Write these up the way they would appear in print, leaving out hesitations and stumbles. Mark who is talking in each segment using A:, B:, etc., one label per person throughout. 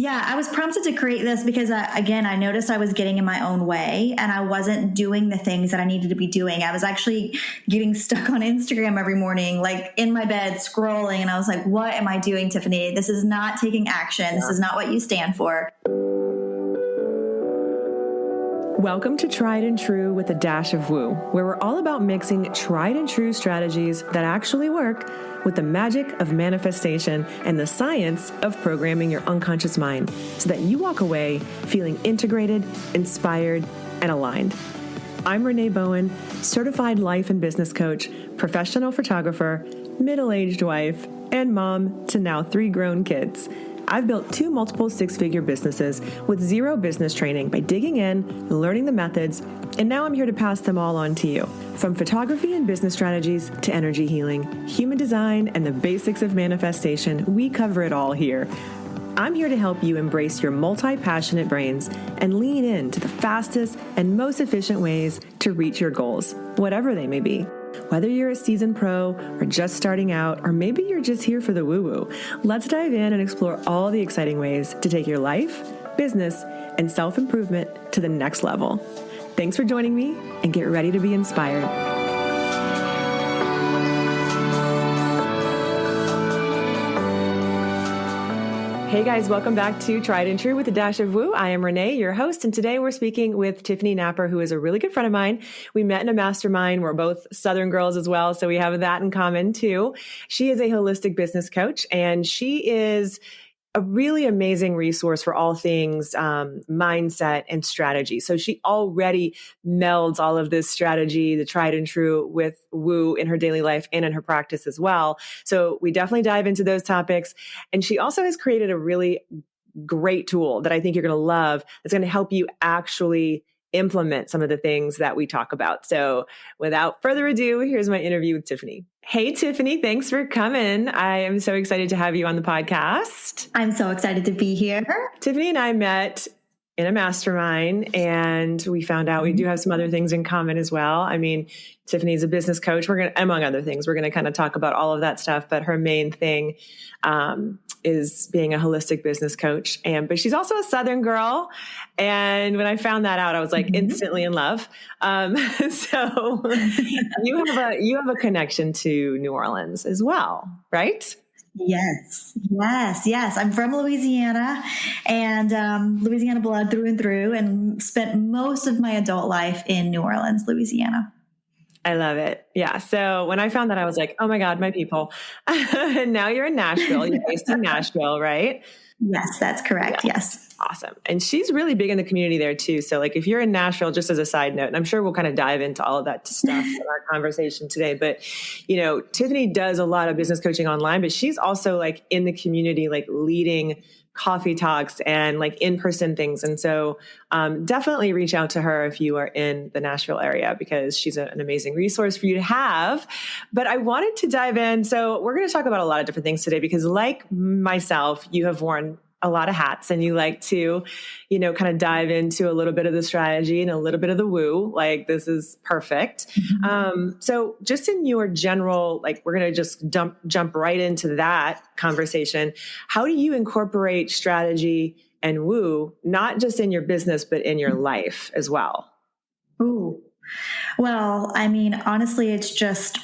A: Yeah, I was prompted to create this because, I noticed I was getting in my own way and I wasn't doing the things that I needed to be doing. I was actually getting stuck on Instagram every morning, like in my bed scrolling. And I was like, what am I doing, Tiffany? This is not taking action. Yeah. This is not what you stand for.
B: Welcome to Tried and True with a Dash of Woo, where we're all about mixing tried and true strategies that actually work with the magic of manifestation and the science of programming your unconscious mind so that you walk away feeling integrated, inspired, and aligned. I'm Renee Bowen, certified life and business coach, professional photographer, middle-aged wife, and mom to now 3 grown kids. I've built 2 multiple 6-figure businesses with 0 business training by digging in, learning the methods, and now I'm here to pass them all on to you. From photography and business strategies to energy healing, human design, and the basics of manifestation, we cover it all here. I'm here to help you embrace your multi-passionate brains and lean into the fastest and most efficient ways to reach your goals, whatever they may be. Whether you're a seasoned pro or just starting out, or maybe you're just here for the woo-woo, let's dive in and explore all the exciting ways to take your life, business, and self-improvement to the next level. Thanks for joining me, and get ready to be inspired. Hey guys, welcome back to Tried and True with a Dash of Woo. I am Renee, your host, and today we're speaking with Tiffany Napper, who is a really good friend of mine. We met in a mastermind. We're both Southern girls as well, so we have that in common too. She is a holistic business coach, and she is a really amazing resource for all things mindset and strategy. So she already melds all of this strategy, the tried and true, with woo in her daily life and in her practice as well. So we definitely dive into those topics. And she also has created a really great tool that I think you're going to love that's going to help you actually implement some of the things that we talk about. So without further ado, here's my interview with Tiffany. Hey, Tiffany, thanks for coming. I am so excited to have you on the podcast.
A: I'm so excited to be here.
B: Tiffany and I met in a mastermind, and we found out we do have some other things in common as well. I mean, Tiffany's a business coach. We're going to, among other things, we're going to kind of talk about all of that stuff, but her main thing is being a holistic business coach. But she's also a Southern girl. And when I found that out, I was like instantly in love. So you have a connection to New Orleans as well, right?
A: Yes. I'm from Louisiana, and Louisiana blood through and through, and spent most of my adult life in New Orleans, Louisiana.
B: I love it. Yeah. So when I found that, I was like, oh my God, my people. And now you're in Nashville. You're based in Nashville, right?
A: Yes, that's correct. Yeah. Yes.
B: Awesome. And she's really big in the community there too. So like if you're in Nashville, just as a side note, and I'm sure we'll kind of dive into all of that stuff in our conversation today, but Tiffany does a lot of business coaching online, but she's also like in the community, like leading coffee talks and like in-person things. And so definitely reach out to her if you are in the Nashville area, because she's an amazing resource for you to have. But I wanted to dive in. So we're going to talk about a lot of different things today, because like myself, you have worn a lot of hats, and you like to, kind of dive into a little bit of the strategy and a little bit of the woo. Like, this is perfect. So just in your general, like, we're going to just jump right into that conversation. How do you incorporate strategy and woo, not just in your business, but in your life as well?
A: Ooh, well, I mean, honestly, it's just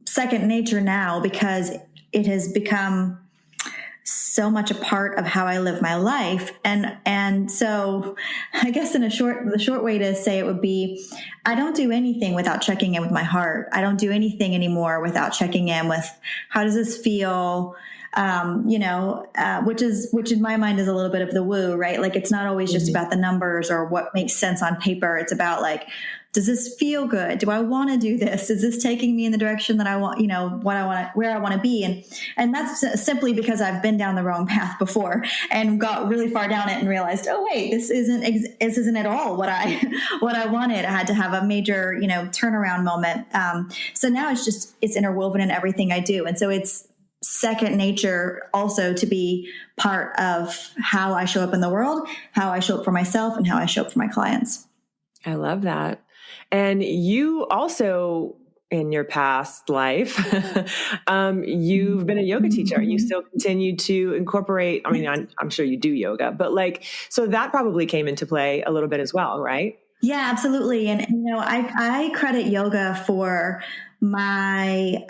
A: second nature now, because it has become so much a part of how I live my life. And so I guess the short way to say it would be, I don't do anything without checking in with my heart. I don't do anything anymore without checking in with, how does this feel? Which in my mind is a little bit of the woo, right? Like, it's not always just about the numbers or what makes sense on paper. It's about like, does this feel good? Do I want to do this? Is this taking me in the direction that I want, where I want to be? And that's simply because I've been down the wrong path before and got really far down it and realized, oh wait, this isn't at all what I wanted. I had to have a major, turnaround moment. So now it's interwoven in everything I do. And so it's second nature also to be part of how I show up in the world, how I show up for myself, and how I show up for my clients.
B: I love that. And you also in your past life, you've been a yoga teacher. You still continue to incorporate, I mean, I'm sure you do yoga, but like, so that probably came into play a little bit as well, right?
A: Yeah, absolutely. And I credit yoga for my,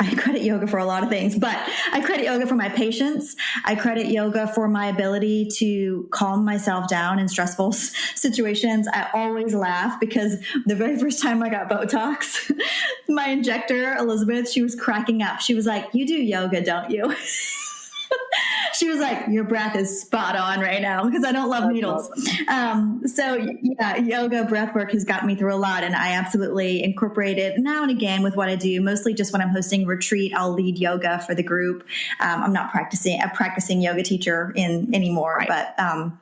A: I credit yoga for a lot of things, but I credit yoga for my patience. I credit yoga for my ability to calm myself down in stressful situations. I always laugh because the very first time I got Botox, my injector, Elizabeth, she was cracking up. She was like, "You do yoga, don't you?" She was like, "Your breath is spot on right now," because I don't love needles. So yeah, yoga, breath work has got me through a lot, and I absolutely incorporate it now and again with what I do. Mostly just when I'm hosting a retreat, I'll lead yoga for the group. I'm not a practicing yoga teacher anymore, right.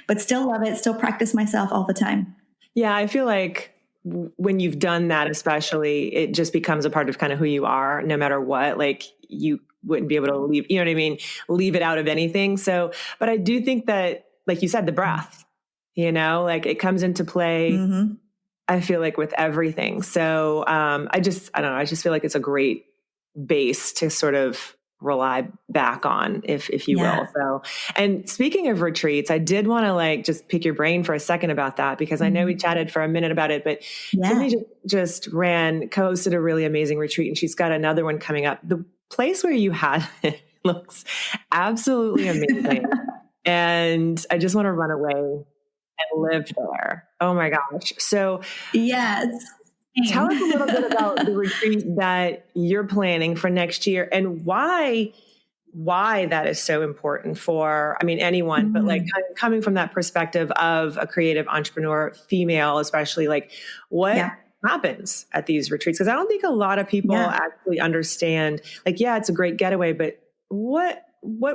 A: But still love it. Still practice myself all the time.
B: Yeah, I feel like when you've done that, especially, it just becomes a part of kind of who you are, no matter what. Like you wouldn't be able to leave, you know what I mean? Leave it out of anything. So, but I do think that, like you said, the breath, like it comes into play, I feel like with everything. So, I don't know. I just feel like it's a great base to sort of rely back on, if you will. So, and speaking of retreats, I did want to just pick your brain for a second about that, because I know we chatted for a minute about it, but Tiffany just co-hosted a really amazing retreat, and she's got another one coming up. The place where you had it looks absolutely amazing. And I just want to run away and live there. Oh my gosh. So
A: yes.
B: Tell us a little bit about the retreat that you're planning for next year, and why that is so important for, I mean, anyone, but like kind of coming from that perspective of a creative entrepreneur, female, especially, like what happens at these retreats? Because I don't think a lot of people actually understand, like, it's a great getaway, but what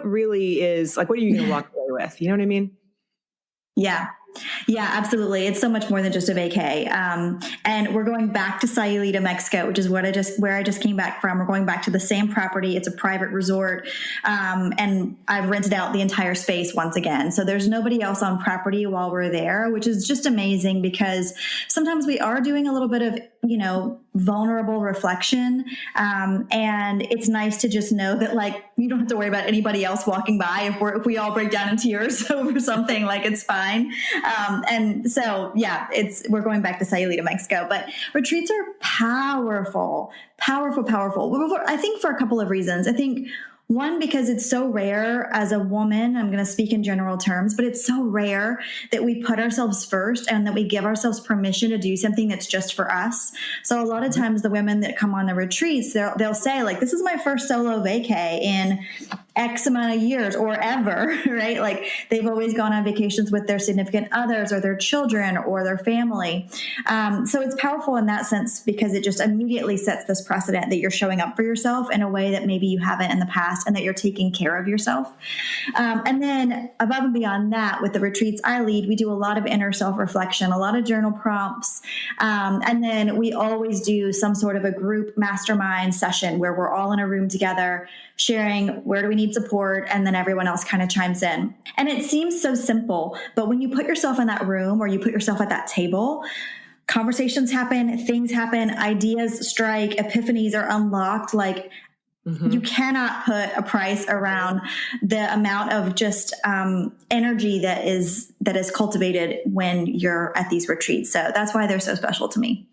B: really is, like, what are you going to walk away with? You know what I mean?
A: Yeah. Yeah, absolutely. It's so much more than just a vacay. And we're going back to Sayulita, Mexico, which is where I just came back from. We're going back to the same property. It's a private resort. And I've rented out the entire space once again. So there's nobody else on property while we're there, which is just amazing, because sometimes we are doing a little bit of, vulnerable reflection. And it's nice to just know that, like, you don't have to worry about anybody else walking by. If we all break down in tears over something, like, it's fine. And so, we're going back to Sayulita, Mexico, but retreats are powerful. I think for a couple of reasons. I think one, because it's so rare as a woman, I'm going to speak in general terms, but it's so rare that we put ourselves first and that we give ourselves permission to do something that's just for us. So a lot of times the women that come on the retreats, they'll say, like, this is my first solo vacay in X amount of years or ever, right? Like, they've always gone on vacations with their significant others or their children or their family. So it's powerful in that sense, because it just immediately sets this precedent that you're showing up for yourself in a way that maybe you haven't in the past, and that you're taking care of yourself. And then above and beyond that, with the retreats I lead, we do a lot of inner self-reflection, a lot of journal prompts. And then we always do some sort of a group mastermind session where we're all in a room together, sharing where do we need support, and then everyone else kind of chimes in. And it seems so simple, but when you put yourself in that room, or you put yourself at that table, conversations happen, things happen, ideas strike, epiphanies are unlocked. Like, you cannot put a price around the amount of just energy that is cultivated when you're at these retreats. So that's why they're so special to me.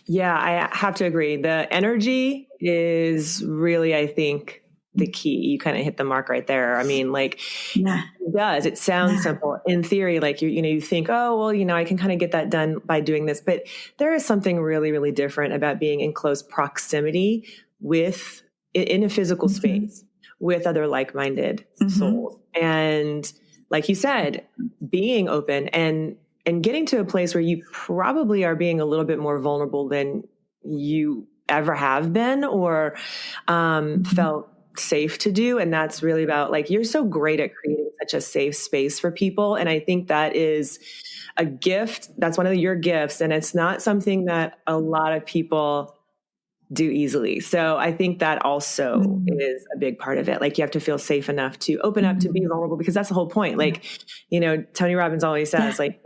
B: Yeah, I have to agree. The energy is really, I think, the key. You kind of hit the mark right there. I mean, like, it does. It sounds simple in theory. Like, you think, oh, well, I can kind of get that done by doing this. But there is something really, really different about being in close proximity in a physical space with other like-minded souls. And like you said, being open and getting to a place where you probably are being a little bit more vulnerable than you ever have been or felt safe to do. And that's really about, like, you're so great at creating such a safe space for people. And I think that is a gift. That's one of your gifts. And it's not something that a lot of people do easily. So I think that also is a big part of it. Like, you have to feel safe enough to open up, to be vulnerable, because that's the whole point. Like, Tony Robbins always says, like,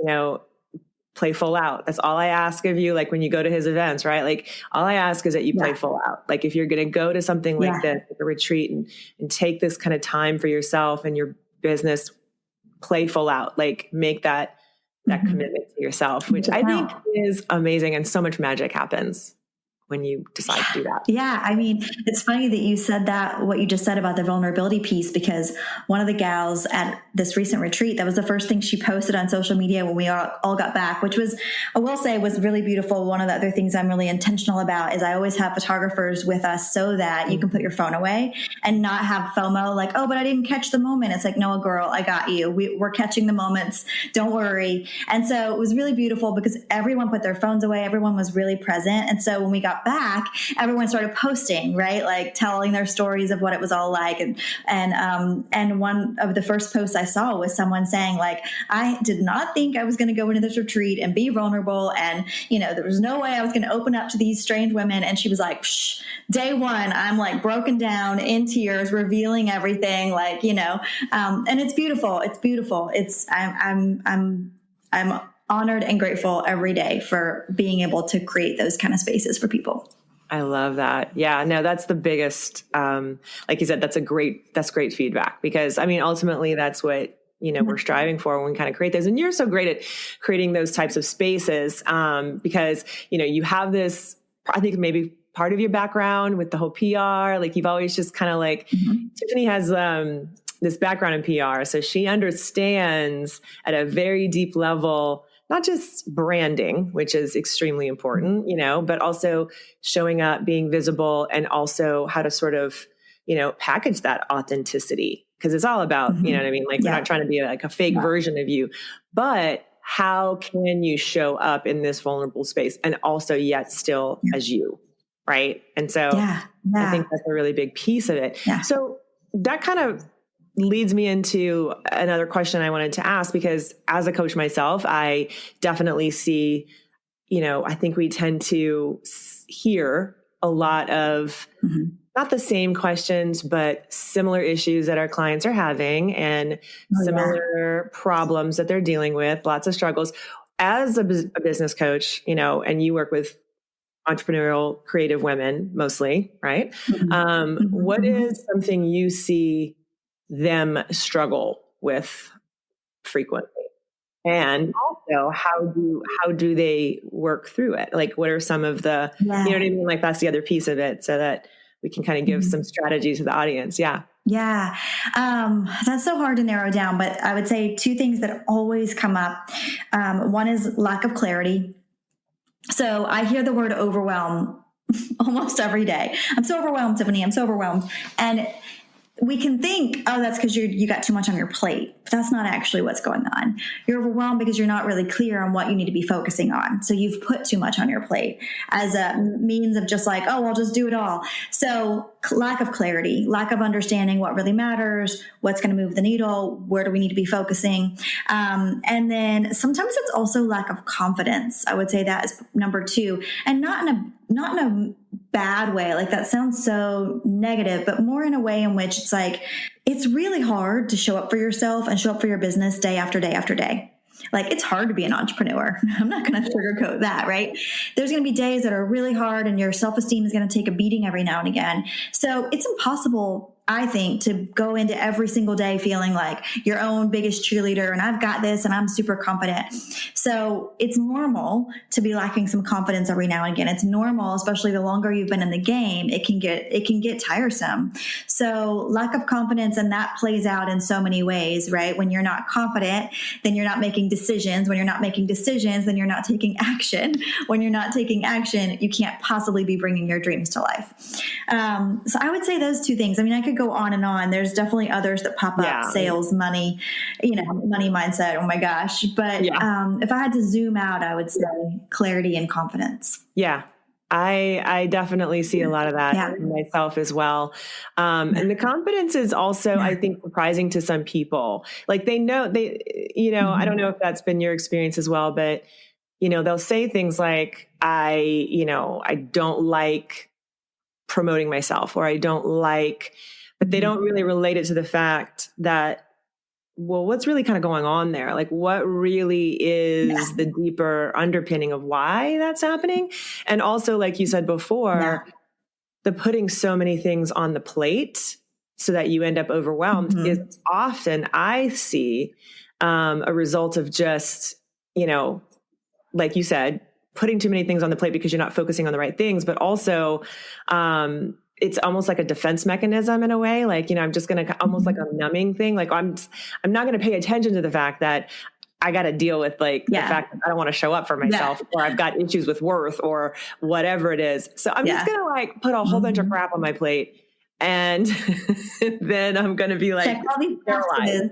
B: play full out. That's all I ask of you. Like when you go to his events, right? Like all I ask is that you play full out. Like if you're going to go to something like this, like a retreat and take this kind of time for yourself and your business, play full out, like make that commitment to yourself, which I think is amazing. And so much magic happens when you decide to do that.
A: Yeah. I mean, it's funny that you said that, what you just said about the vulnerability piece, because one of the gals at this recent retreat, that was the first thing she posted on social media when we all got back, which was, I will say, was really beautiful. One of the other things I'm really intentional about is I always have photographers with us so that you can put your phone away and not have FOMO, like, oh, but I didn't catch the moment. It's like, no, girl, I got you. We're catching the moments. Don't worry. And so it was really beautiful because everyone put their phones away. Everyone was really present. And so when we got back, everyone started posting, right? Like telling their stories of what it was all like. And one of the first posts I saw was someone saying, like, I did not think I was going to go into this retreat and be vulnerable. And, there was no way I was going to open up to these strange women. And she was like, day one, I'm like broken down in tears, revealing everything, like, and it's beautiful. It's beautiful. I'm honored and grateful every day for being able to create those kind of spaces for people.
B: I love that. Yeah, no, that's the biggest, like you said, that's great feedback, because I mean, ultimately that's what, we're striving for when we kind of create those. And you're so great at creating those types of spaces, because, you have this, I think maybe part of your background with the whole PR, like you've always just kind of like, Tiffany has, this background in PR. So she understands at a very deep level, not just branding, which is extremely important, but also showing up, being visible, and also how to sort of, package that authenticity. Because it's all about, you know what I mean? Like we're not trying to be like a fake version of you, but how can you show up in this vulnerable space and also yet still as you, right? And so I think that's a really big piece of it. Yeah. So that kind of leads me into another question I wanted to ask, because as a coach myself, I definitely see, I think we tend to hear a lot of not the same questions, but similar issues that our clients are having and similar problems that they're dealing with, lots of struggles. As a business coach, and you work with entrepreneurial, creative women mostly, right? What is something you see them struggle with frequently? And also, how do they work through it? Like, what are some of the, you know what I mean? Like, that's the other piece of it, so that we can kind of give some strategy to the audience. Yeah.
A: Yeah. That's so hard to narrow down, but I would say two things that always come up. One is lack of clarity. So I hear the word overwhelm almost every day. I'm so overwhelmed, Tiffany. I'm so overwhelmed. And we can think, oh, that's because you got too much on your plate. But that's not actually what's going on. You're overwhelmed because you're not really clear on what you need to be focusing on. So you've put too much on your plate as a means of just like, oh, I'll just do it all. So lack of clarity, lack of understanding what really matters, what's going to move the needle, where do we need to be focusing? And then sometimes it's also lack of confidence. I would say that is number two, and not in a bad way. Like that sounds so negative, but more in a way in which it's like, it's really hard to show up for yourself and show up for your business day after day after day. Like it's hard to be an entrepreneur. I'm not going to sugarcoat that, right? There's going to be days that are really hard and your self-esteem is going to take a beating every now and again. So it's impossible, I think, to go into every single day feeling like your own biggest cheerleader and I've got this and I'm super confident. So it's normal to be lacking some confidence every now and again. It's normal, especially the longer you've been in the game, it can get tiresome. So lack of confidence, and that plays out in so many ways, right? When you're not confident, then you're not making decisions. When you're not making decisions, then you're not taking action. When you're not taking action, you can't possibly be bringing your dreams to life. So I would say those two things. I mean, I could go on and on. There's definitely others that pop up, sales, money, money mindset. Oh my gosh. But if I had to zoom out, I would say clarity and confidence.
B: Yeah. I definitely see a lot of that in myself as well. And the confidence is also, I think, surprising to some people. Like they know, I don't know if that's been your experience as well, but, they'll say things like, I don't like promoting myself, or I don't like, but they don't really relate it to the fact that well, what's really kind of going on there? Like, what really is the deeper underpinning of why that's happening? And also, like you said before, the putting so many things on the plate so that you end up overwhelmed is often, I see, a result of just, like you said, putting too many things on the plate because you're not focusing on the right things, but also, it's almost like a defense mechanism in a way. Like, I'm just going to almost like a numbing thing. Like I'm not going to pay attention to the fact that I got to deal with the fact that I don't want to show up for myself or I've got issues with worth or whatever it is. So I'm just going to put a whole bunch of crap on my plate and then I'm going to be paralyzed.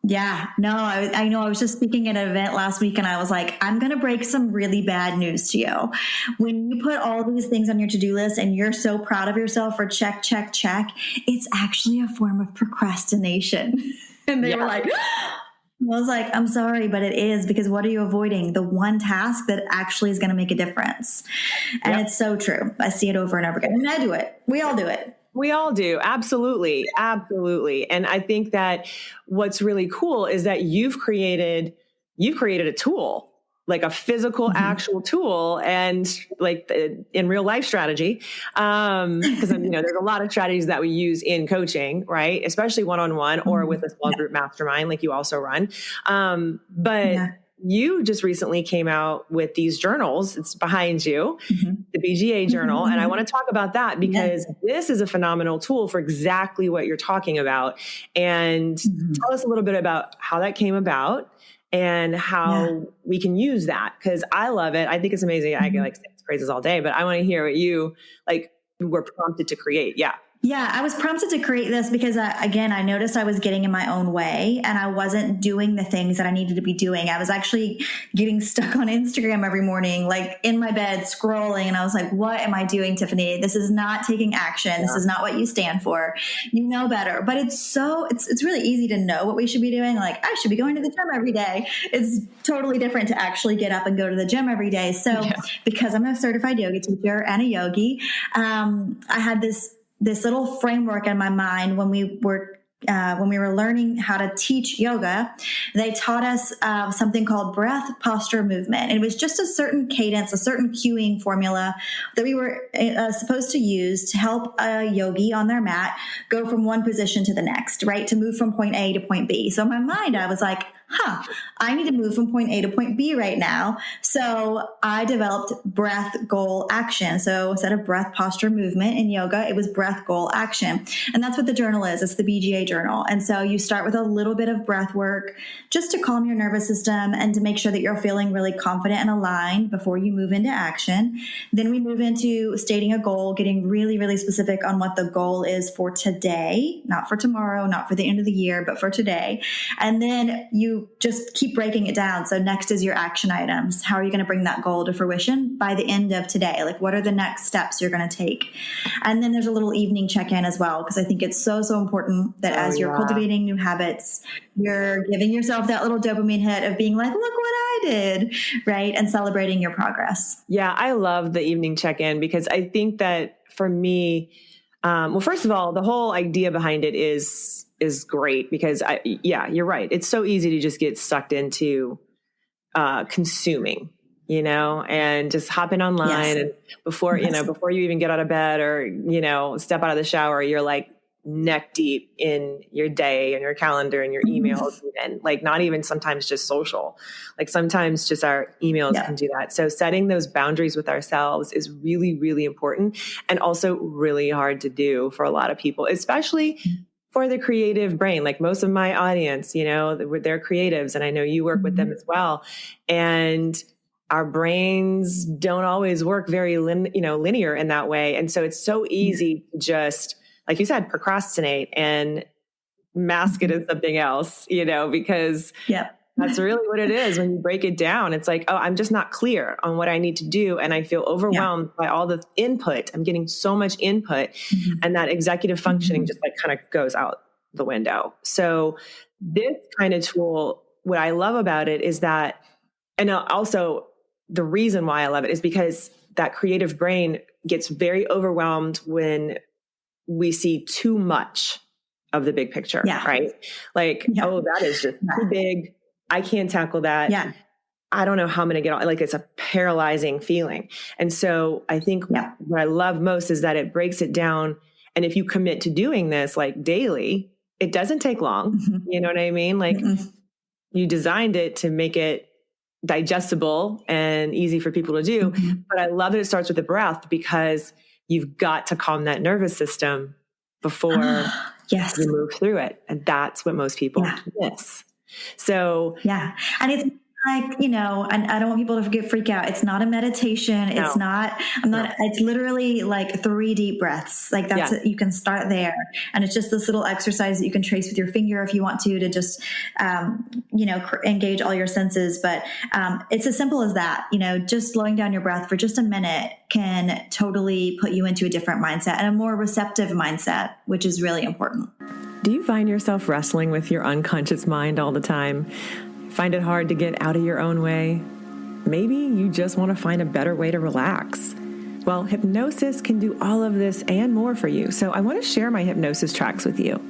A: Yeah. No, I know. I was just speaking at an event last week and I was like, I'm going to break some really bad news to you. When you put all these things on your to-do list and you're so proud of yourself for check, check, check, it's actually a form of procrastination. And they were like, I was like, I'm sorry, but it is, because what are you avoiding? The one task that actually is going to make a difference. And it's so true. I see it over and over again. And I do it. We all do it.
B: We all do. Absolutely. Absolutely. And I think that what's really cool is that you've created a tool, like a physical, actual tool, and in real life strategy. Because there's a lot of strategies that we use in coaching, right? Especially one-on-one or with a small group mastermind, like you also run. You just recently came out with these journals. It's behind you, the BGA Journal. And I want to talk about that because this is a phenomenal tool for exactly what you're talking about. And tell us a little bit about how that came about and how we can use that. Because I love it. I think it's amazing. I can say praises all day, but I want to hear what you were prompted to create.
A: Yeah, I was prompted to create this because, I noticed I was getting in my own way and I wasn't doing the things that I needed to be doing. I was actually getting stuck on Instagram every morning, in my bed scrolling. And I was like, what am I doing, Tiffany? This is not taking action. This is not what you stand for. You know better. But it's really easy to know what we should be doing. Like, I should be going to the gym every day. It's totally different to actually get up and go to the gym every day. So because I'm a certified yoga teacher and a yogi, I had this little framework in my mind when we were learning how to teach yoga. They taught us something called breath, posture, movement. It was just a certain cadence, a certain cueing formula that we were supposed to use to help a yogi on their mat go from one position to the next, right? To move from point A to point B. So in my mind, I was like, I need to move from point A to point B right now. So I developed breath, goal, action. So instead of breath, posture, movement in yoga, it was breath, goal, action. And that's what the journal is. It's the BGA Journal. And so you start with a little bit of breath work just to calm your nervous system and to make sure that you're feeling really confident and aligned before you move into action. Then we move into stating a goal, getting really, really specific on what the goal is for today, not for tomorrow, not for the end of the year, but for today. And then you just keep breaking it down. So next is your action items. How are you going to bring that goal to fruition by the end of today? What are the next steps you're going to take? And then there's a little evening check-in as well, because I think it's so, so important that as you're cultivating new habits, you're giving yourself that little dopamine hit of being like, look what I did, right? And celebrating your progress.
B: Yeah, I love the evening check-in because I think that for me, first of all, the whole idea behind it is great because you're right. It's so easy to just get sucked into consuming, and just hopping online and before you even get out of bed or, step out of the shower, you're neck deep in your day and your calendar and your emails and not even sometimes just social, sometimes just our emails can do that. So setting those boundaries with ourselves is really, really important and also really hard to do for a lot of people, especially for the creative brain. Most of my audience, they're creatives and I know you work with them as well. And our brains don't always work very linear in that way. And so it's so easy to just, like you said, procrastinate and mask it as something else, because that's really what it is. When you break it down, it's like, oh, I'm just not clear on what I need to do. And I feel overwhelmed by all the input. I'm getting so much input and that executive functioning just kind of goes out the window. So this kind of tool, what I love about it is that, and also the reason why I love it is because that creative brain gets very overwhelmed when we see too much of the big picture,
A: Yeah.
B: right? Like, oh, that is just too big. I can't tackle that.
A: Yeah.
B: I don't know how I'm going to get on. Like, it's a paralyzing feeling. And so I think what I love most is that it breaks it down. And if you commit to doing this like daily, it doesn't take long. You know what I mean? Like you designed it to make it digestible and easy for people to do. But I love that it starts with the breath, because you've got to calm that nervous system before you move through it. And that's what most people miss. So,
A: and it's like, and I don't want people to freak out. It's not a meditation. It's not, it's literally like 3 deep breaths. Like that's it. You can start there. And it's just this little exercise that you can trace with your finger if you want to just, engage all your senses. But it's as simple as that, just slowing down your breath for just a minute can totally put you into a different mindset and a more receptive mindset, which is really important.
B: Do you find yourself wrestling with your unconscious mind all the time? Find it hard to get out of your own way? Maybe you just want to find a better way to relax. Well, hypnosis can do all of this and more for you. So I want to share my hypnosis tracks with you.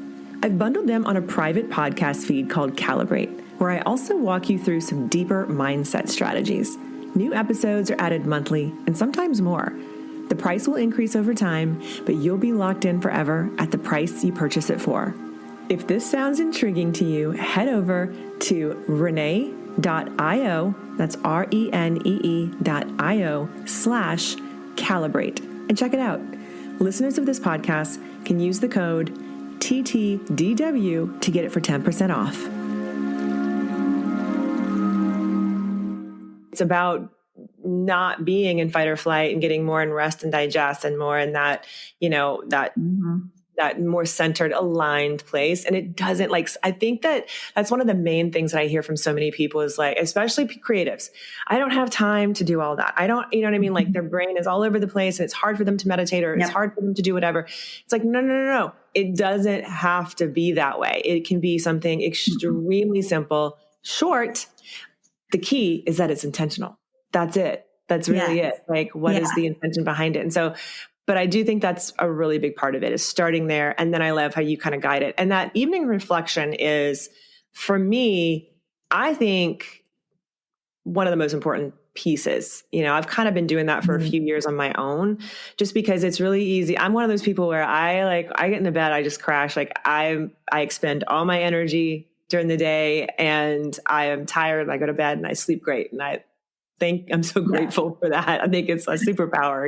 B: I've bundled them on a private podcast feed called Calibrate, where I also walk you through some deeper mindset strategies. New episodes are added monthly and sometimes more. The price will increase over time, but you'll be locked in forever at the price you purchase it for. If this sounds intriguing to you, head over to renee.io, that's renee.io/calibrate, and check it out. Listeners of this podcast can use the code TTDW to get it for 10% off. It's about not being in fight or flight and getting more in rest and digest and more in that, that more centered, aligned place. And it doesn't I think that's one of the main things that I hear from so many people is especially creatives. I don't have time to do all that. I don't, you know what I mean? Like their brain is all over the place and it's hard for them to meditate or it's hard for them to do whatever. It's like, no. It doesn't have to be that way. It can be something extremely simple, short. The key is that it's intentional. That's it. That's really it. Like, what is the intention behind it? And so, but I do think that's a really big part of it is starting there. And then I love how you kind of guide it. And that evening reflection is, for me, I think one of the most important pieces. I've kind of been doing that for a few years on my own, just because it's really easy. I'm one of those people where I get into bed, I just crash. I expend all my energy during the day and I am tired and I go to bed and I sleep great. And I think I'm so grateful for that. I think it's a superpower,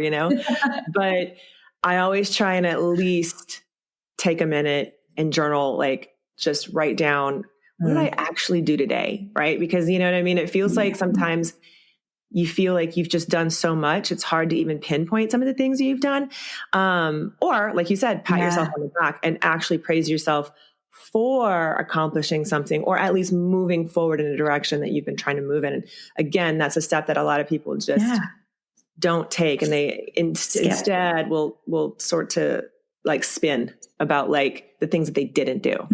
B: but I always try and at least take a minute and journal, just write down what did I actually do today? Right. Because you know what I mean? It feels like sometimes you feel like you've just done so much. It's hard to even pinpoint some of the things you've done. Or like you said, pat yourself on the back and actually praise yourself for accomplishing something, or at least moving forward in a direction that you've been trying to move in. And again, that's a step that a lot of people just don't take. And they instead will sort to spin about the things that they didn't do.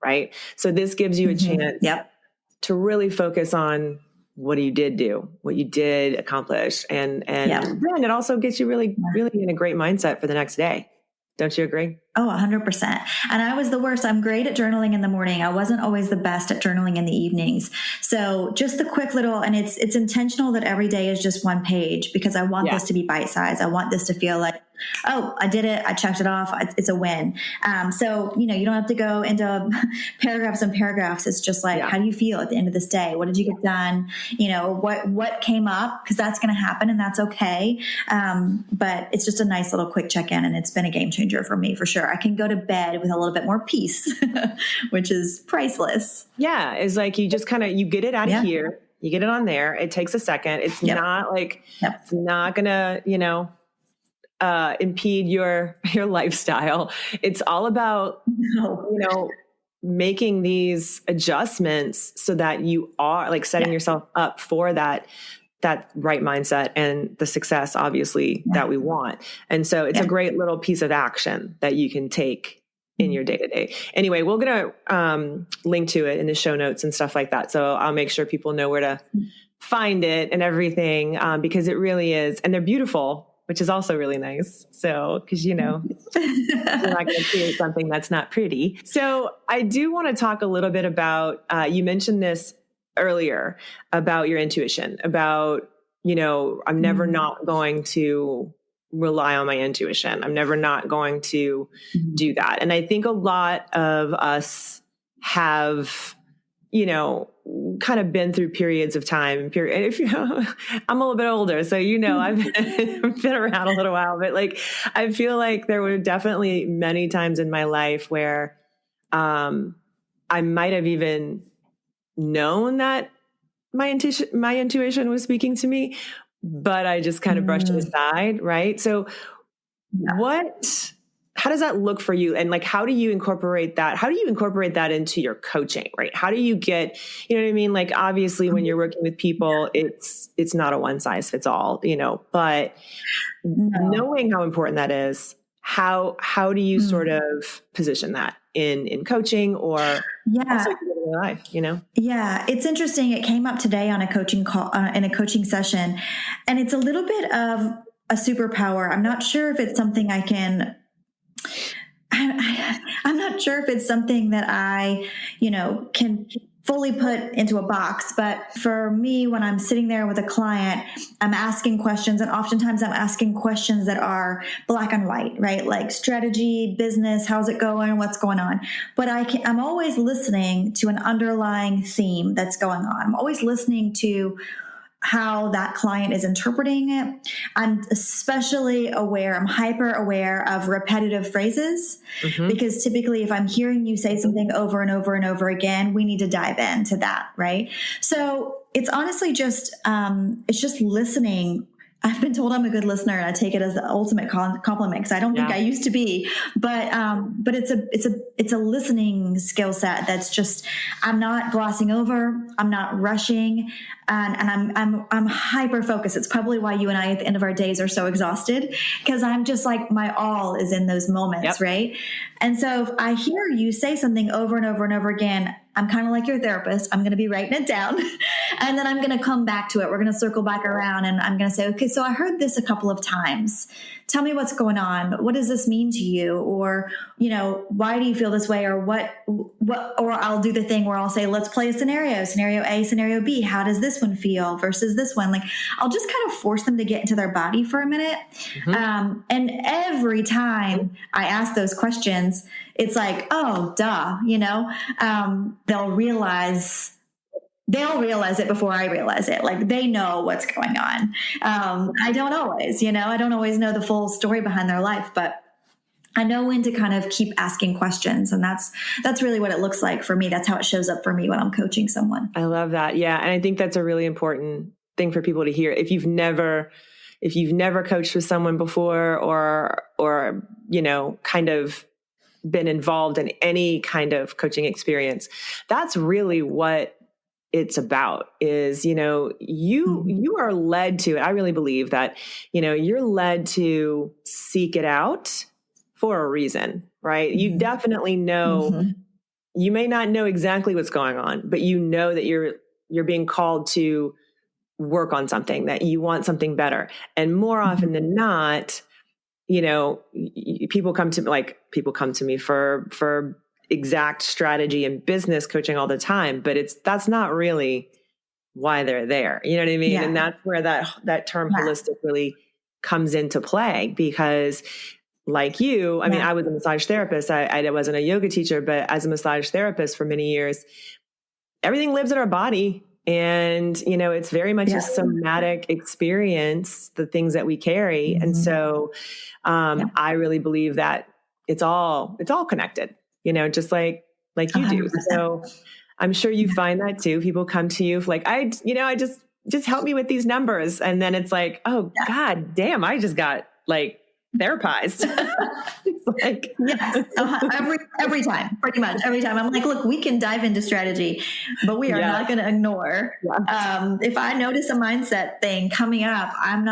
B: Right. So this gives you a chance to really focus on what you did do, what you did accomplish. And then it also gets you really, really in a great mindset for the next day. Don't you agree?
A: Oh, 100%. And I was the worst. I'm great at journaling in the morning. I wasn't always the best at journaling in the evenings. So just the quick little, and it's intentional that every day is just one page, because I want this to be bite-sized. I want this to feel like, oh, I did it. I checked it off. It's a win. So, you don't have to go into paragraphs and paragraphs. It's just how do you feel at the end of this day? What did you get done? What came up? Because that's going to happen and that's okay. But it's just a nice little quick check-in, and it's been a game changer for me for sure. I can go to bed with a little bit more peace, which is priceless.
B: Yeah. It's you just you get it out of here. You get it on there. It takes a second. It's not it's not going to, impede your lifestyle. It's all about, making these adjustments so that you are setting yourself up for that right mindset and the success, obviously, that we want. And so it's a great little piece of action that you can take in your day-to-day. Anyway, we're going to link to it in the show notes and stuff like that. So I'll make sure people know where to find it and everything, because it really is. And they're beautiful. which is also really nice. So, because, you're not going to create something that's not pretty. So I do want to talk a little bit about, you mentioned this earlier about your intuition, about, I'm never not going to rely on my intuition. I'm never not going to do that. And I think a lot of us have, kind of been through periods of time. And if I'm a little bit older, so I've been around a little while, but like I feel like there were definitely many times in my life where I might have even known that my intuition was speaking to me, but I just kind of brushed it aside, right? So how does that look for you? And like, how do you incorporate that? How do you incorporate that into your coaching, right? How do you get, you know what I mean? Like, obviously when you're working with people, it's not a one size fits all, but knowing how important that is, how do you sort of position that in coaching or also in your life,
A: Yeah, it's interesting. It came up today on a coaching call, in a coaching session, and it's a little bit of a superpower. I'm not sure if it's something I'm not sure if it's something that I, can fully put into a box. But for me, when I'm sitting there with a client, I'm asking questions, and oftentimes I'm asking questions that are black and white, right? Like strategy, business, how's it going? What's going on? But I'm always listening to an underlying theme that's going on. I'm always listening to how that client is interpreting it. I'm especially aware, I'm hyper aware of repetitive phrases, because typically if I'm hearing you say something over and over and over again, we need to dive into that, right? So it's honestly just, it's just listening. I've been told I'm a good listener, and I take it as the ultimate compliment, because I don't think I used to be, but it's a listening skill set that's just, I'm not glossing over, I'm not rushing, and I'm hyper focused. It's probably why you and I at the end of our days are so exhausted, because I'm just like, my all is in those moments, right? And so if I hear you say something over and over and over again, I'm kind of like your therapist. I'm going to be writing it down, and then I'm going to come back to it. We're going to circle back around, and I'm going to say, okay, so I heard this a couple of times. Tell me what's going on. What does this mean to you? Or, why do you feel this way? Or or I'll do the thing where I'll say, let's play a scenario A, scenario B. How does this one feel versus this one? Like, I'll just kind of force them to get into their body for a minute. And every time I ask those questions, it's like, oh, duh, they'll realize it before I realize it. Like, they know what's going on. I don't always, I don't always know the full story behind their life, but I know when to kind of keep asking questions. And that's really what it looks like for me. That's how it shows up for me when I'm coaching someone.
B: I love that. Yeah. And I think that's a really important thing for people to hear. If you've never coached with someone before, or, kind of been involved in any kind of coaching experience, that's really what it's about. Is, you are led to, I really believe that, you're led to seek it out for a reason, right? You definitely know, you may not know exactly what's going on, but you know that you're being called to work on something, that you want something better. And more often than not, people come to me for exact strategy and business coaching all the time, but that's not really why they're there. You know what I mean? Yeah. And that's where that term holistic really comes into play, because like you, I mean, I was a massage therapist. I wasn't a yoga teacher, but as a massage therapist for many years, everything lives in our body. And, it's very much a somatic experience, the things that we carry. And so I really believe that it's all connected, just like you 100%. Do. So I'm sure you find that too. People come to you like, I just help me with these numbers. And then it's like, oh God damn, I just got like therapized. It's like,
A: yes, every time, pretty much every time. I'm like, look, we can dive into strategy, but we are not going to ignore. If I notice a mindset thing coming up, I'm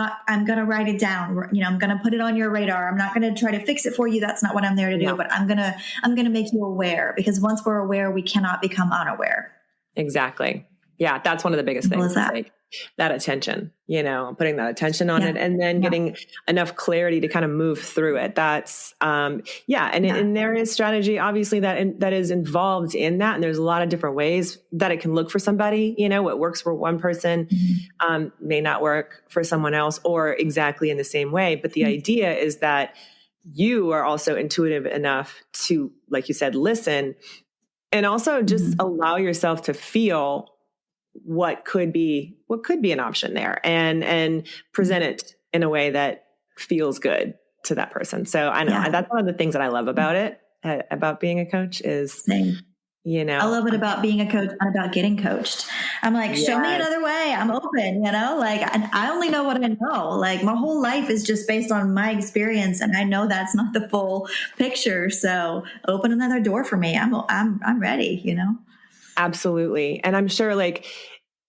A: going to write it down. I'm going to put it on your radar. I'm not going to try to fix it for you. That's not what I'm there to do, but I'm going to make you aware, because once we're aware, we cannot become unaware.
B: Exactly. Yeah, that's one of the biggest
A: Simple
B: things.
A: as that.
B: Like that attention, putting that attention on it and then getting enough clarity to kind of move through it. That's, And there is strategy, obviously, that is involved in that. And there's a lot of different ways that it can look for somebody. What works for one person may not work for someone else or exactly in the same way. But the idea is that you are also intuitive enough to, like you said, listen and also just allow yourself to feel what could be an option there and present it in a way that feels good to that person. So I know that's one of the things that I love about it, about being a coach is,
A: Same. I love it about being a coach and about getting coached. I'm like, show me another way. I'm open, like, and I only know what I know. Like my whole life is just based on my experience. And I know that's not the full picture. So open another door for me. I'm ready,
B: Absolutely. And I'm sure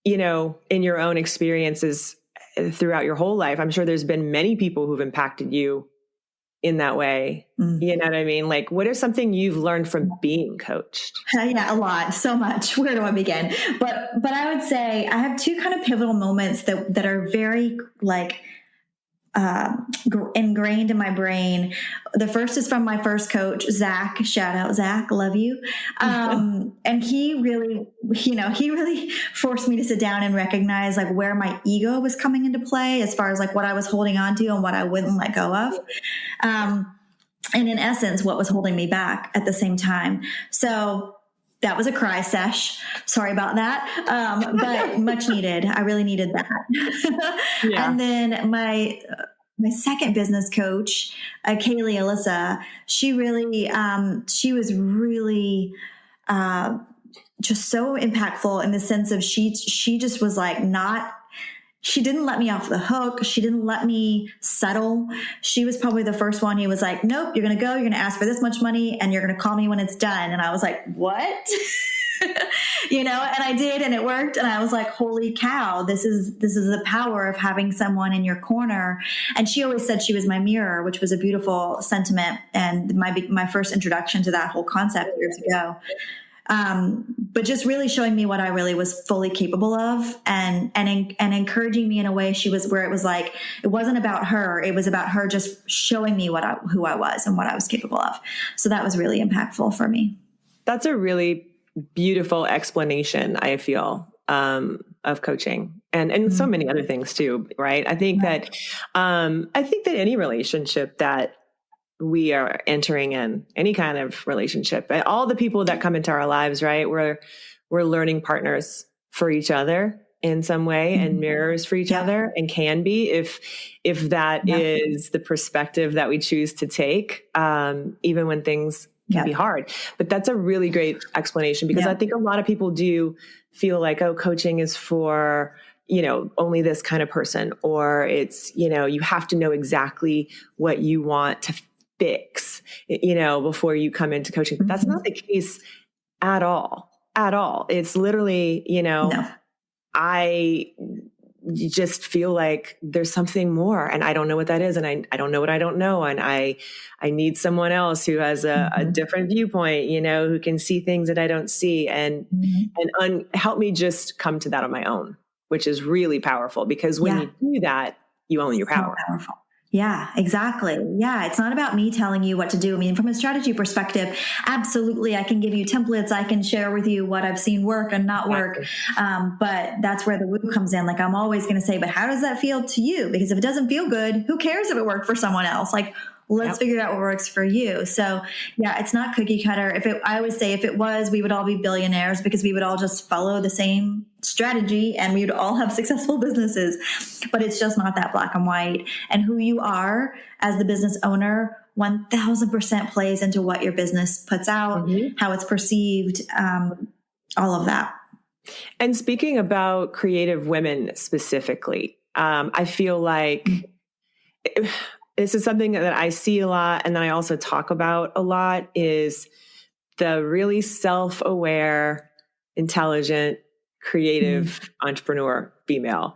B: in your own experiences throughout your whole life, I'm sure there's been many people who've impacted you in that way. You know what I mean? Like, what is something you've learned from being coached?
A: Yeah, a lot, so much. Where do I begin? But I would say I have two kind of pivotal moments that are very ingrained in my brain. The first is from my first coach, Zach. Shout out, Zach. Love you. And he really forced me to sit down and recognize like where my ego was coming into play as far as like what I was holding on to and what I wouldn't let go of. And in essence, what was holding me back at the same time. So that was a cry sesh. Sorry about that. But much needed. I really needed that. And then my second business coach, Kaylee Alyssa, she was really just so impactful in the sense of she just was like she didn't let me off the hook. She didn't let me settle. She was probably the first one who was like, nope, you're going to go, you're going to ask for this much money and you're going to call me when it's done. And I was like, what? And I did, and it worked. And I was like, holy cow, this is the power of having someone in your corner. And she always said she was my mirror, which was a beautiful sentiment. And my first introduction to that whole concept years ago. But just really showing me what I really was fully capable of and encouraging me in a way where it was like, it wasn't about her. It was about her just showing me who I was and what I was capable of. So that was really impactful for me.
B: That's a really beautiful explanation, I feel, of coaching and so many other things too. Right. I think that any relationship that we are entering in, any kind of relationship, all the people that come into our lives, right? We're learning partners for each other in some way and mirrors for each other, and can be if that is the perspective that we choose to take, even when things can be hard. But that's a really great explanation, because I think a lot of people do feel like, oh, coaching is for, only this kind of person, or it's, you have to know exactly what you want to fix, before you come into coaching. But that's not the case at all. It's literally, I just feel like there's something more, and I don't know what that is. And I don't know what I don't know. And I need someone else who has a different viewpoint, who can see things that I don't see, and help me just come to that on my own, which is really powerful, because when you do that, you own your power.
A: So powerful. Yeah, exactly. Yeah. It's not about me telling you what to do. I mean, from a strategy perspective, absolutely. I can give you templates. I can share with you what I've seen work and not work. But that's where the woo comes in. Like, I'm always going to say, but how does that feel to you? Because if it doesn't feel good, who cares if it worked for someone else? Like, let's figure out what works for you. So yeah, it's not cookie cutter. I always say if it was, we would all be billionaires, because we would all just follow the same strategy and we would all have successful businesses. But it's just not that black and white. And who you are as the business owner 1000% plays into what your business puts out, how it's perceived, all of that.
B: And speaking about creative women specifically, I feel like this is something that I see a lot, and then I also talk about a lot, is the really self-aware, intelligent, creative entrepreneur female.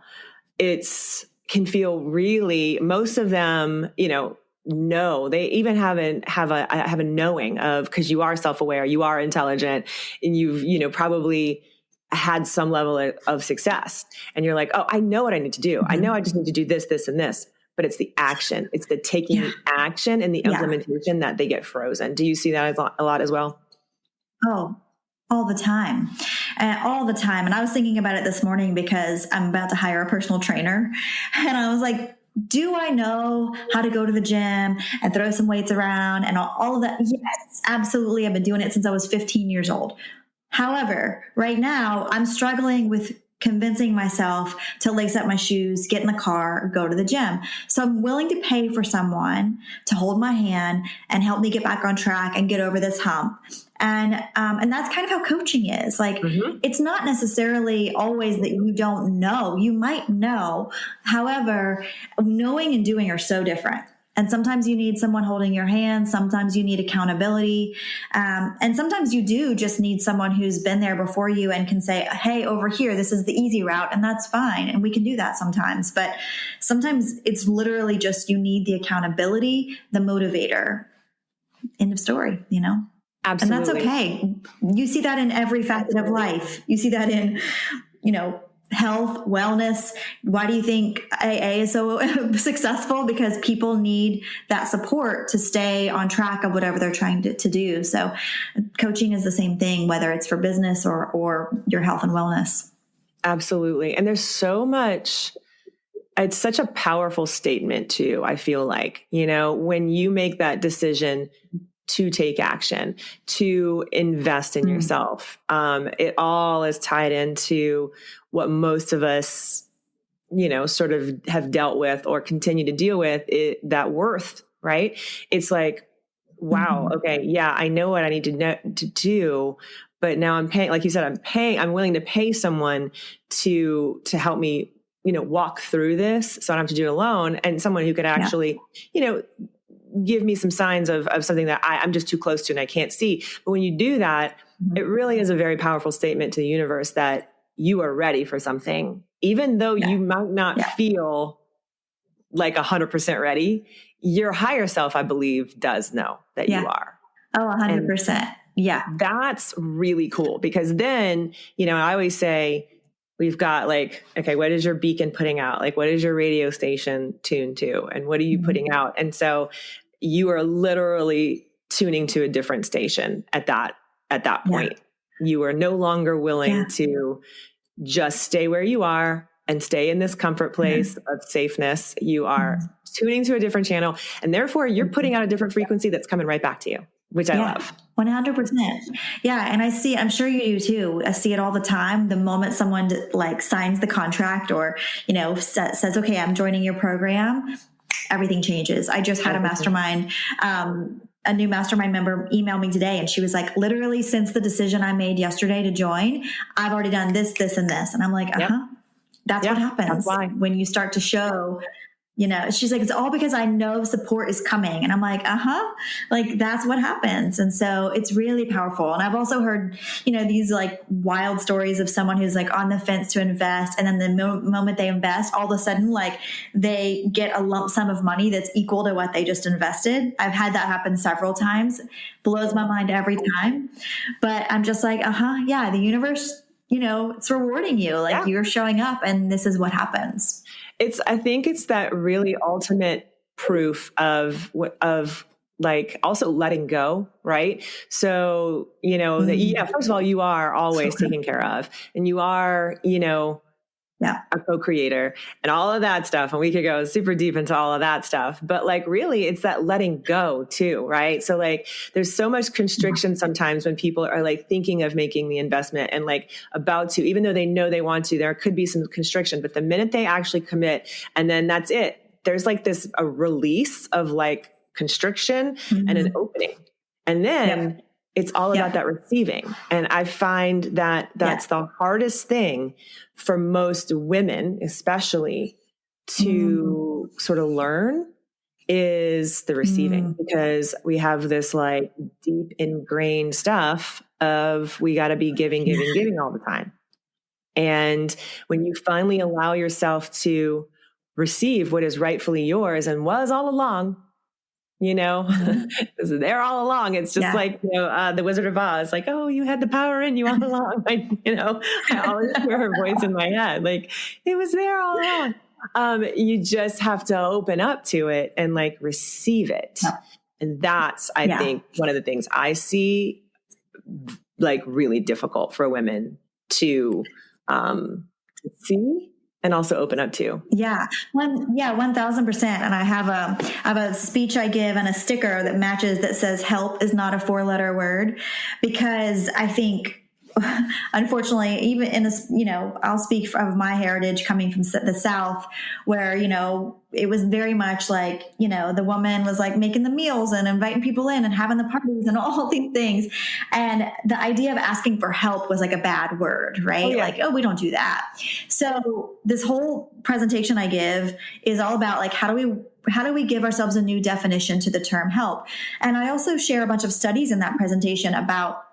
B: Can feel really, most of them, know, they even have a knowing of, because you are self-aware, you are intelligent, and you've, probably had some level of success, and you're like, oh, I know what I need to do. I know I just need to do this, this, and this, but it's the action. It's the taking the action and the implementation that they get frozen. Do you see that a lot as well?
A: Oh, all the time. All the time. And I was thinking about it this morning because I'm about to hire a personal trainer. And I was like, do I know how to go to the gym and throw some weights around and all of that? Yes, absolutely. I've been doing it since I was 15 years old. However, right now I'm struggling with convincing myself to lace up my shoes, get in the car, go to the gym. So I'm willing to pay for someone to hold my hand and help me get back on track and get over this hump. And that's kind of how coaching is. Like, it's not necessarily always that you don't know. You might know. However, knowing and doing are so different. And sometimes you need someone holding your hand. Sometimes you need accountability. And sometimes you do just need someone who's been there before you and can say, hey, over here, this is the easy route. And that's fine. And we can do that sometimes. But sometimes it's literally just you need the accountability, the motivator. End of story, you know?
B: Absolutely.
A: And that's okay. You see that in every facet of life. You see that in, health, wellness. Why do you think AA is so successful? Because people need that support to stay on track of whatever they're trying to do. So coaching is the same thing, whether it's for business or your health and wellness.
B: Absolutely. And there's so much, it's such a powerful statement too. I feel like, when you make that decision to take action, to invest in yourself. It all is tied into what most of us, sort of have dealt with or continue to deal with, that worth, right? It's like, wow, okay, yeah, I know what I need to do, but now I'm paying, like you said, I'm willing to pay someone to help me, walk through this so I don't have to do it alone. And someone who could actually, give me some signs of something that I'm just too close to and I can't see. But when you do that, it really is a very powerful statement to the universe that you are ready for something, even though you might not feel like 100% ready. Your higher self, I believe, does know that you are.
A: Oh, 100%. Yeah.
B: That's really cool because then, I always say, we've got like, okay, what is your beacon putting out? Like, what is your radio station tuned to? And what are you putting out? And so you are literally tuning to a different station at that point. You are no longer willing to just stay where you are and stay in this comfort place of safeness. You are tuning to a different channel, and therefore you're putting out a different frequency that's coming right back to you, which I love.
A: 100%. Yeah. And I'm sure you do too. I see it all the time. The moment someone signs the contract or, says, okay, I'm joining your program, everything changes. I just had a mastermind, a new mastermind member email me today. And she was like, literally since the decision I made yesterday to join, I've already done this, this, and this. And I'm like, that's what happens when you start to show, she's like, it's all because I know support is coming. And I'm like, like that's what happens. And so it's really powerful. And I've also heard, these wild stories of someone who's on the fence to invest. And then the moment they invest, all of a sudden, they get a lump sum of money that's equal to what they just invested. I've had that happen several times. Blows my mind every time. But I'm just like, the universe, it's rewarding you. You're showing up and this is what happens.
B: I think it's that really ultimate proof of also letting go, right? So, first of all, you are always taken care of and you are, a co-creator and all of that stuff. And we could go super deep into all of that stuff, but really it's that letting go too, right? So there's so much constriction sometimes when people are thinking of making the investment and about to, even though they know they want to, there could be some constriction, but the minute they actually commit and then that's it, there's a release of constriction and an opening. And then it's all about that receiving. And I find that that's the hardest thing for most women, especially to sort of learn is the receiving because we have this deep ingrained stuff of we got to be giving all the time. And when you finally allow yourself to receive what is rightfully yours and was all along, you know, this is there all along. It's just like, you know, the Wizard of Oz, like, oh, you had the power in you all along. I always hear her voice in my head. Like, it was there all along. You just have to open up to it and like receive it. And that's, I think, one of the things I see like really difficult for women to see and also open up to.
A: 1000%. And I have a speech I give and a sticker that matches that says help is not a 4-letter word, because I think, unfortunately, even in this, you know, I'll speak of my heritage coming from the South, where, you know, it was very much like, you know, the woman was like making the meals and inviting people in and having the parties and all these things. And the idea of asking for help was like a bad word, right? Like, oh, we don't do that. So this whole presentation I give is all about like, how do we give ourselves a new definition to the term help? And I also share a bunch of studies in that presentation about,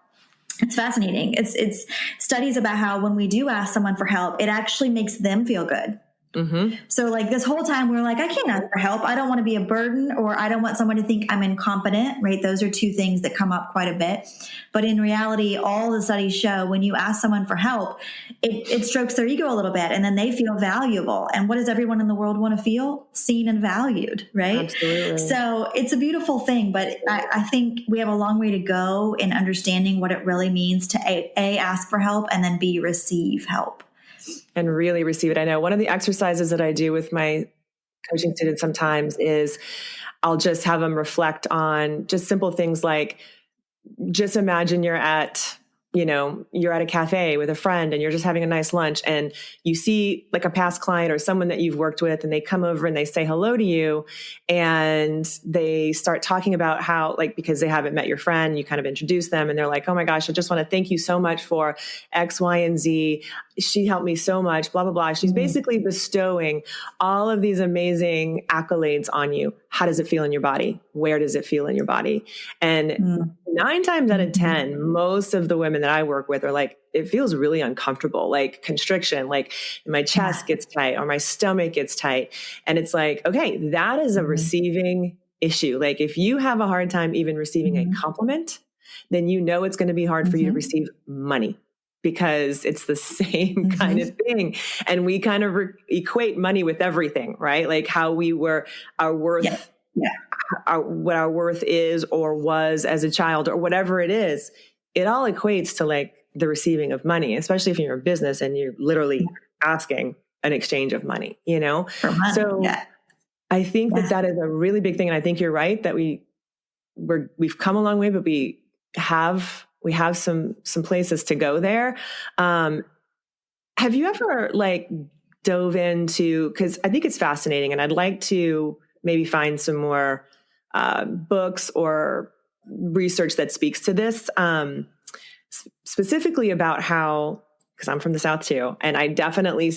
A: it's fascinating. It's studies about how when we do ask someone for help, it actually makes them feel good. Mm-hmm. So like this whole time we're like, I can't ask for help. I don't want to be a burden, or I don't want someone to think I'm incompetent, right? Those are two things that come up quite a bit. But in reality, all the studies show when you ask someone for help, it strokes their ego a little bit, and then they feel valuable. And what does everyone in the world want to feel? Seen and valued, right?
B: Absolutely.
A: So it's a beautiful thing, but I think we have a long way to go in understanding what it really means to A, ask for help, and then B, receive help.
B: And really receive it. I know one of the exercises that I do with my coaching students sometimes is I'll just have them reflect on just simple things like, just imagine you're at a cafe with a friend and you're just having a nice lunch, and you see like a past client or someone that you've worked with, and they come over and they say hello to you, and they start talking about how, like, because they haven't met your friend, you kind of introduce them, and they're like, oh my gosh, I just want to thank you so much for X, Y, and Z. She helped me so much, blah, blah, blah. She's basically bestowing all of these amazing accolades on you. How does it feel in your body? Where does it feel in your body? And 9 times out of 10, most of the women that I work with are like, it feels really uncomfortable, like constriction, like my chest gets tight or my stomach gets tight. And it's like, okay, that is a receiving issue. Like if you have a hard time even receiving a compliment, then you know it's going to be hard for you to receive money, because it's the same kind of thing. And we kind of equate money with everything, right? Like how we were, our worth, what our worth is or was as a child or whatever it is, it all equates to like the receiving of money, especially if you're in business and you're literally asking an exchange of money, you know?
A: For money.
B: So I think that is a really big thing. And I think you're right that we've come a long way, but we have some places to go there. Have you ever like dove into, because I think it's fascinating, and I'd like to maybe find some more books or research that speaks to this, specifically about how, because I'm from the South too, and I definitely,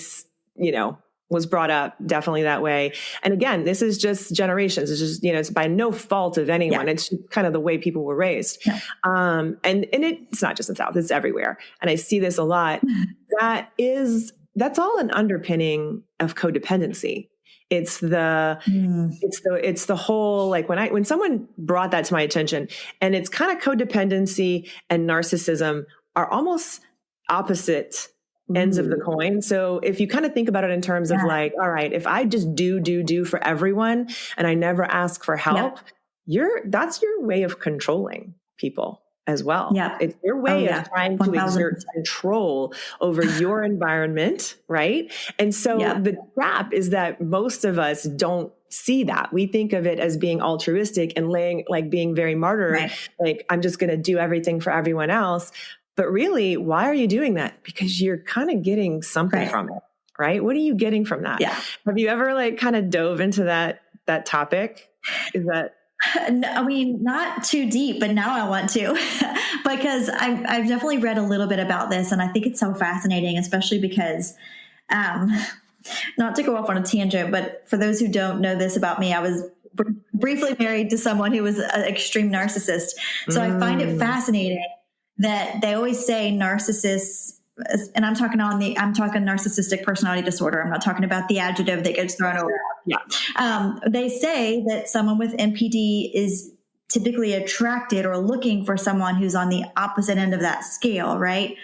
B: was brought up definitely that way. And again, this is just generations. It's just, it's by no fault of anyone. It's just kind of the way people were raised. And it's not just in the South, it's everywhere. And I see this a lot. That's all an underpinning of codependency. It's the whole, like when someone brought that to my attention, and it's kind of codependency and narcissism are almost opposite ends of the coin. So if you kind of think about it in terms of like, all right, if I just do for everyone and I never ask for help, that's your way of controlling people as well. It's your way of trying to exert control over your environment, right? And so the trap is that most of us don't see that. We think of it as being altruistic and being very martyr, like I'm just going to do everything for everyone else. But really, why are you doing that? Because you're kind of getting something from it, right? What are you getting from that? Have you ever like kind of dove into that topic? Is that...
A: I mean, not too deep, but now I want to, because I've definitely read a little bit about this, and I think it's so fascinating, especially because, not to go off on a tangent, but for those who don't know this about me, I was briefly married to someone who was an extreme narcissist. So I find it fascinating that they always say narcissists and I'm talking narcissistic personality disorder. I'm not talking about the adjective that gets thrown around.
B: Yeah.
A: They say that someone with NPD is typically attracted or looking for someone who's on the opposite end of that scale, right?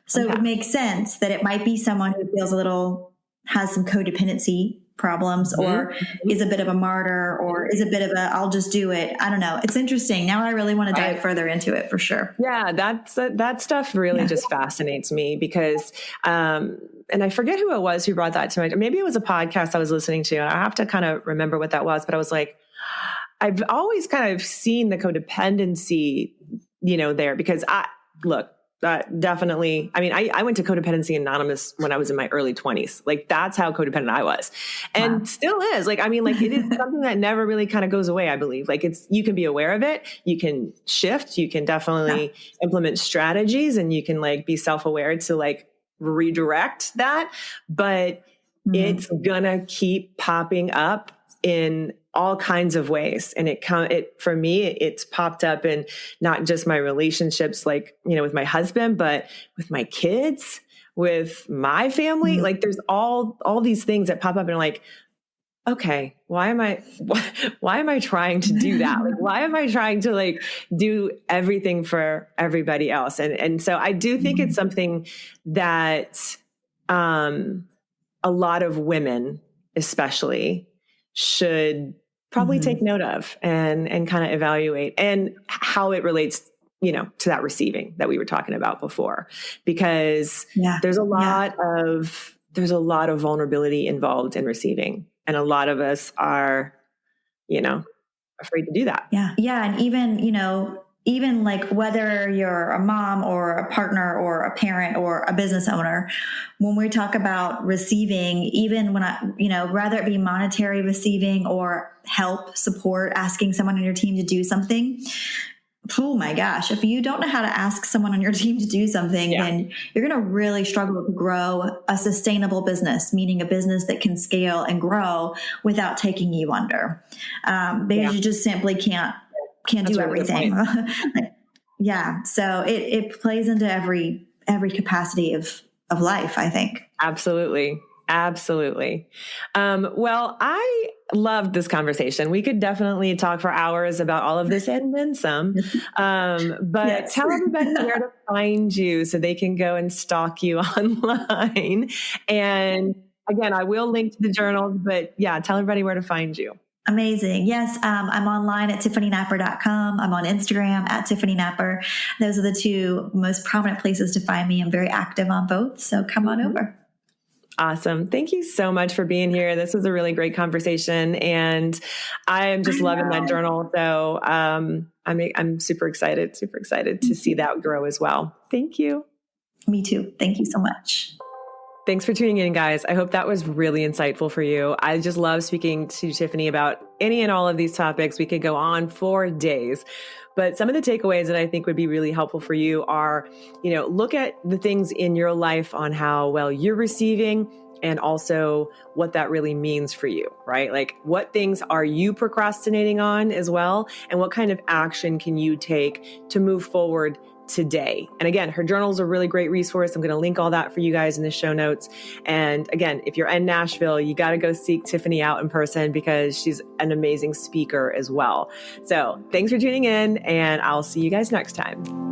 A: So It would make sense that it might be someone who has some codependency problems, or is a bit of a martyr, or is a bit of I'll just do it. I don't know. It's interesting. Now I really want to dive further into it for sure.
B: Yeah, that stuff really just fascinates me because, and I forget who it was who brought that to mind. Maybe it was a podcast I was listening to. I have to kind of remember what that was, but I was like, I've always kind of seen the codependency, there because definitely. I mean, I went to Codependency Anonymous when I was in my early 20s. Like that's how codependent I was, and still is. Like, I mean, like it is something that never really kind of goes away. I believe like you can be aware of it. You can shift. You can definitely implement strategies, and you can like be self-aware to like redirect that. But it's gonna keep popping up in all kinds of ways. And for me, it's popped up in not just my relationships, like, with my husband, but with my kids, with my family. Like there's all these things that pop up and like, okay, why am I trying to do that? Like, why am I trying to like do everything for everybody else? And so I do think it's something that, a lot of women, especially, should probably take note of and kind of evaluate, and how it relates, to that receiving that we were talking about before, because there's a lot of vulnerability involved in receiving. And a lot of us are, afraid to do that.
A: Yeah. Yeah. And even like whether you're a mom or a partner or a parent or a business owner, when we talk about receiving, even when rather it be monetary receiving or help, support, asking someone on your team to do something. Oh my gosh. If you don't know how to ask someone on your team to do something, then you're going to really struggle to grow a sustainable business, meaning a business that can scale and grow without taking you under. Because you just simply can't do everything. So it plays into every capacity of life, I think.
B: Absolutely. Well, I loved this conversation. We could definitely talk for hours about all of this and then some. But tell everybody where to find you so they can go and stalk you online. And again, I will link to the journals, but tell everybody where to find you.
A: Amazing. Yes. I'm online at tiffanyNapper.com. I'm on Instagram at Tiffany Napper. Those are the two most prominent places to find me. I'm very active on both. So come on over.
B: Awesome. Thank you so much for being here. This was a really great conversation, and I am just loving that journal. So I'm super excited to see that grow as well. Thank you.
A: Me too. Thank you so much.
B: Thanks for tuning in, guys. I hope that was really insightful for you. I just love speaking to Tiffany about any and all of these topics. We could go on for days. But some of the takeaways that I think would be really helpful for you are, look at the things in your life on how well you're receiving, and also what that really means for you, right? Like what things are you procrastinating on as well? And what kind of action can you take to move forward today? And again, her journal is a really great resource. I'm going to link all that for you guys in the show notes. And again, if you're in Nashville, you got to go seek Tiffany out in person because she's an amazing speaker as well. So thanks for tuning in, and I'll see you guys next time.